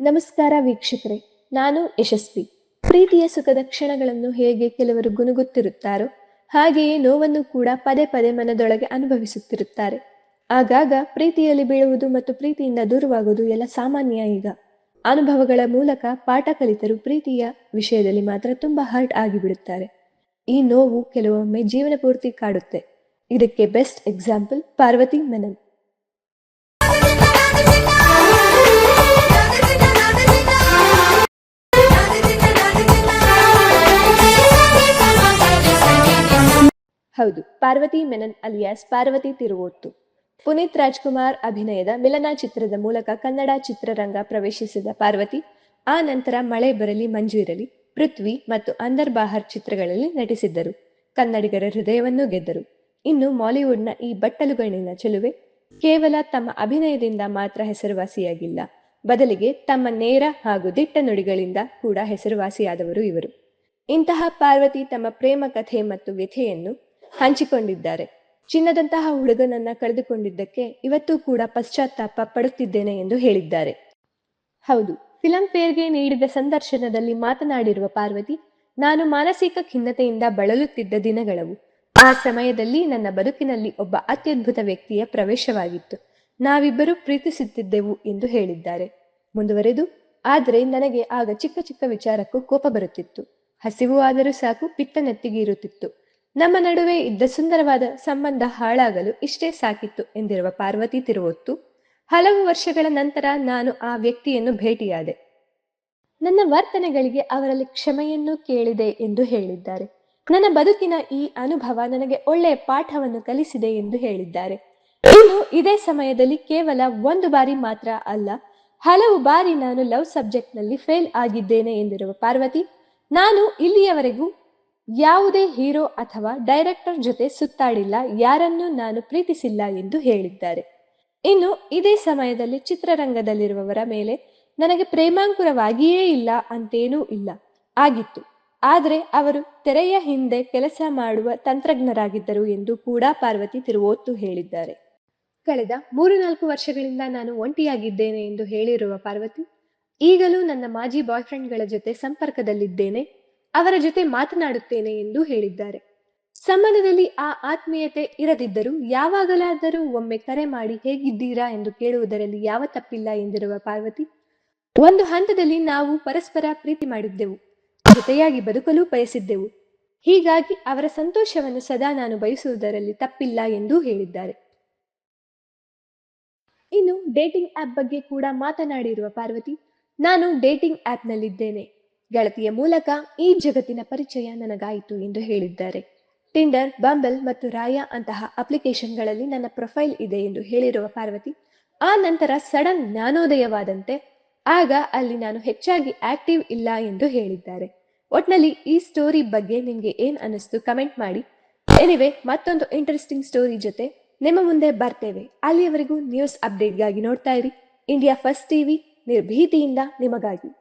ನಮಸ್ಕಾರ ವೀಕ್ಷಕರೇ, ನಾನು ಯಶಸ್ವಿ. ಪ್ರೀತಿಯ ಸುಖದ ಕ್ಷಣಗಳನ್ನು ಹೇಗೆ ಕೆಲವರು ಗುನುಗುತ್ತಿರುತ್ತಾರೋ ಹಾಗೆಯೇ ನೋವನ್ನು ಕೂಡ ಪದೇ ಪದೇ ಮನದೊಳಗೆ ಅನುಭವಿಸುತ್ತಿರುತ್ತಾರೆ. ಆಗಾಗ ಪ್ರೀತಿಯಲ್ಲಿ ಬೀಳುವುದು ಮತ್ತು ಪ್ರೀತಿಯಿಂದ ದೂರವಾಗುವುದು ಎಲ್ಲ ಸಾಮಾನ್ಯ. ಈಗ ಅನುಭವಗಳ ಮೂಲಕ ಪಾಠ ಕಲಿತರು ಪ್ರೀತಿಯ ವಿಷಯದಲ್ಲಿ ಮಾತ್ರ ತುಂಬಾ ಹರ್ಟ್ ಆಗಿಬಿಡುತ್ತಾರೆ. ಈ ನೋವು ಕೆಲವೊಮ್ಮೆ ಜೀವನ ಪೂರ್ತಿ ಕಾಡುತ್ತೆ. ಇದಕ್ಕೆ ಬೆಸ್ಟ್ ಎಕ್ಸಾಂಪಲ್ ಪಾರ್ವತಿ ಮೆನನ್. ಹೌದು, ಪಾರ್ವತಿ ಮೆನನ್ ಅಲಿಯಾಸ್ ಪಾರ್ವತಿ ತಿರುವೋತ್ತು. ಪುನೀತ್ ರಾಜ್ಕುಮಾರ್ ಅಭಿನಯದ ಮಿಲನ ಚಿತ್ರದ ಮೂಲಕ ಕನ್ನಡ ಚಿತ್ರರಂಗ ಪ್ರವೇಶಿಸಿದ ಪಾರ್ವತಿ ಆ ನಂತರ ಮಳೆ ಬರಲಿ ಮಂಜು ಇರಲಿ, ಪೃಥ್ವಿ ಮತ್ತು ಅಂದರ್ ಬಾಹರ್ ಚಿತ್ರಗಳಲ್ಲಿ ನಟಿಸಿದ್ದರು. ಕನ್ನಡಿಗರ ಹೃದಯವನ್ನು ಗೆದ್ದರು. ಇನ್ನು ಮಾಲಿವುಡ್ನ ಈ ಬಟ್ಟಲುಗಣ್ಣಿನ ಚೆಲುವೆ ಕೇವಲ ತಮ್ಮ ಅಭಿನಯದಿಂದ ಮಾತ್ರ ಹೆಸರುವಾಸಿಯಾಗಿಲ್ಲ, ಬದಲಿಗೆ ತಮ್ಮ ನೇರ ಹಾಗೂ ದಿಟ್ಟ ನುಡಿಗಳಿಂದ ಕೂಡ ಹೆಸರುವಾಸಿಯಾದವರು ಇವರು. ಇಂತಹ ಪಾರ್ವತಿ ತಮ್ಮ ಪ್ರೇಮ ಕಥೆ ಮತ್ತು ವ್ಯಥೆಯನ್ನು ಹಂಚಿಕೊಂಡಿದ್ದಾರೆ. ಚಿನ್ನದಂತಹ ಹುಡುಗನನ್ನ ಕಳೆದುಕೊಂಡಿದ್ದಕ್ಕೆ ಇವತ್ತೂ ಕೂಡ ಪಶ್ಚಾತ್ತಾಪ ಪಡುತ್ತಿದ್ದೇನೆ ಎಂದು ಹೇಳಿದ್ದಾರೆ. ಹೌದು, ಫಿಲಂ ಫೇರ್ಗೆ ನೀಡಿದ ಸಂದರ್ಶನದಲ್ಲಿ ಮಾತನಾಡಿರುವ ಪಾರ್ವತಿ, ನಾನು ಮಾನಸಿಕ ಖಿನ್ನತೆಯಿಂದ ಬಳಲುತ್ತಿದ್ದ ದಿನಗಳವು. ಆ ಸಮಯದಲ್ಲಿ ನನ್ನ ಬದುಕಿನಲ್ಲಿ ಒಬ್ಬ ಅತ್ಯದ್ಭುತ ವ್ಯಕ್ತಿಯ ಪ್ರವೇಶವಾಗಿತ್ತು. ನಾವಿಬ್ಬರು ಪ್ರೀತಿಸುತ್ತಿದ್ದೆವು ಎಂದು ಹೇಳಿದ್ದಾರೆ. ಮುಂದುವರೆದು, ಆದರೆ ನನಗೆ ಆಗ ಚಿಕ್ಕ ಚಿಕ್ಕ ವಿಚಾರಕ್ಕೂ ಕೋಪ ಬರುತ್ತಿತ್ತು. ಹಸಿವು ಆದರೂ ಸಾಕು ಪಿತ್ತ ನೆತ್ತಿಗೆ ಇರುತ್ತಿತ್ತು. ನಮ್ಮ ನಡುವೆ ಇದ್ದ ಸುಂದರವಾದ ಸಂಬಂಧ ಹಾಳಾಗಲು ಇಷ್ಟೇ ಸಾಕಿತ್ತು ಎಂದಿರುವ ಪಾರ್ವತಿ ತಿರುವೋತ್ತು, ಹಲವು ವರ್ಷಗಳ ನಂತರ ನಾನು ಆ ವ್ಯಕ್ತಿಯನ್ನು ಭೇಟಿಯಾದೆ. ನನ್ನ ವರ್ತನೆಗಳಿಗೆ ಅವರಲ್ಲಿ ಕ್ಷಮೆಯನ್ನು ಕೇಳಿದೆ ಎಂದು ಹೇಳಿದ್ದಾರೆ. ನನ್ನ ಬದುಕಿನ ಈ ಅನುಭವ ನನಗೆ ಒಳ್ಳೆಯ ಪಾಠವನ್ನು ಕಲಿಸಿದೆ ಎಂದು ಹೇಳಿದ್ದಾರೆ. ಇನ್ನು ಇದೇ ಸಮಯದಲ್ಲಿ ಕೇವಲ ಒಂದು ಬಾರಿ ಮಾತ್ರ ಅಲ್ಲ, ಹಲವು ಬಾರಿ ನಾನು ಲವ್ ಸಬ್ಜೆಕ್ಟ್ನಲ್ಲಿ ಫೇಲ್ ಆಗಿದ್ದೇನೆ ಎಂದಿರುವ ಪಾರ್ವತಿ, ನಾನು ಇಲ್ಲಿಯವರೆಗೂ ಯಾವುದೇ ಹೀರೋ ಅಥವಾ ಡೈರೆಕ್ಟರ್ ಜೊತೆ ಸುತ್ತಾಡಿಲ್ಲ, ಯಾರನ್ನೂ ನಾನು ಪ್ರೀತಿಸಿಲ್ಲ ಎಂದು ಹೇಳಿದ್ದಾರೆ. ಇನ್ನು ಇದೇ ಸಮಯದಲ್ಲಿ ಚಿತ್ರರಂಗದಲ್ಲಿರುವವರ ಮೇಲೆ ನನಗೆ ಪ್ರೇಮಾಂಕುರವಾಗಿಯೇ ಇಲ್ಲ ಅಂತೇನೂ ಇಲ್ಲ, ಆಗಿತ್ತು. ಆದರೆ ಅವರು ತೆರೆಯ ಹಿಂದೆ ಕೆಲಸ ಮಾಡುವ ತಂತ್ರಜ್ಞರಾಗಿದ್ದರು ಎಂದು ಕೂಡ ಪಾರ್ವತಿ ತಿರುವೋತ್ತು ಹೇಳಿದ್ದಾರೆ. ಕಳೆದ 3-4 ವರ್ಷಗಳಿಂದ ನಾನು ಒಂಟಿಯಾಗಿದ್ದೇನೆ ಎಂದು ಹೇಳಿರುವ ಪಾರ್ವತಿ, ಈಗಲೂ ನನ್ನ ಮಾಜಿ ಬಾಯ್ಫ್ರೆಂಡ್ಗಳ ಜೊತೆ ಸಂಪರ್ಕದಲ್ಲಿದ್ದೇನೆ, ಅವರ ಜೊತೆ ಮಾತನಾಡುತ್ತೇನೆ ಎಂದು ಹೇಳಿದ್ದಾರೆ. ಸಂಬಂಧದಲ್ಲಿ ಆ ಆತ್ಮೀಯತೆ ಇರದಿದ್ದರೂ ಯಾವಾಗಲಾದರೂ ಒಮ್ಮೆ ಕರೆ ಮಾಡಿ ಹೇಗಿದ್ದೀರಾ ಎಂದು ಕೇಳುವುದರಲ್ಲಿ ಯಾವ ತಪ್ಪಿಲ್ಲ ಎಂದಿರುವ ಪಾರ್ವತಿ, ಒಂದು ಹಂತದಲ್ಲಿ ನಾವು ಪರಸ್ಪರ ಪ್ರೀತಿ ಮಾಡಿದ್ದೆವು, ಜೊತೆಯಾಗಿ ಬದುಕಲು ಬಯಸಿದ್ದೆವು. ಹೀಗಾಗಿ ಅವರ ಸಂತೋಷವನ್ನು ಸದಾ ನಾನು ಬಯಸುವುದರಲ್ಲಿ ತಪ್ಪಿಲ್ಲ ಎಂದು ಹೇಳಿದ್ದಾರೆ. ಇನ್ನು ಡೇಟಿಂಗ್ ಆ್ಯಪ್ ಬಗ್ಗೆ ಕೂಡ ಮಾತನಾಡಿರುವ ಪಾರ್ವತಿ, ನಾನು ಡೇಟಿಂಗ್ ಆ್ಯಪ್ನಲ್ಲಿದ್ದೇನೆ. ಗೆಳತಿಯ ಮೂಲಕ ಈ ಜಗತ್ತಿನ ಪರಿಚಯ ನನಗಾಯಿತು ಎಂದು ಹೇಳಿದ್ದಾರೆ. ಟಿಂಡರ್, ಬಂಬಲ್ ಮತ್ತು ರಾಯಾ ಅಂತಹ ಅಪ್ಲಿಕೇಶನ್ಗಳಲ್ಲಿ ನನ್ನ ಪ್ರೊಫೈಲ್ ಇದೆ ಎಂದು ಹೇಳಿರುವ ಪಾರ್ವತಿ, ಆ ನಂತರ ಸಡನ್ ಜ್ಞಾನೋದಯವಾದಂತೆ ಆಗ ಅಲ್ಲಿ ನಾನು ಹೆಚ್ಚಾಗಿ ಆಕ್ಟಿವ್ ಇಲ್ಲ ಎಂದು ಹೇಳಿದ್ದಾರೆ. ಒಟ್ನಲ್ಲಿ ಈ ಸ್ಟೋರಿ ಬಗ್ಗೆ ನಿಮ್ಗೆ ಏನ್ ಅನಿಸ್ತು ಕಮೆಂಟ್ ಮಾಡಿ. ಎನಿವೆ, ಮತ್ತೊಂದು ಇಂಟ್ರೆಸ್ಟಿಂಗ್ ಸ್ಟೋರಿ ಜೊತೆ ನಿಮ್ಮ ಮುಂದೆ ಬರ್ತೇವೆ. ಅಲ್ಲಿಯವರೆಗೂ ನ್ಯೂಸ್ ಅಪ್ಡೇಟ್ಗಾಗಿ ನೋಡ್ತಾ ಇರಿ ಇಂಡಿಯಾ ಫಸ್ಟ್ ಟಿವಿ, ನಿರ್ಭೀತಿಯಿಂದ ನಿಮಗಾಗಿ.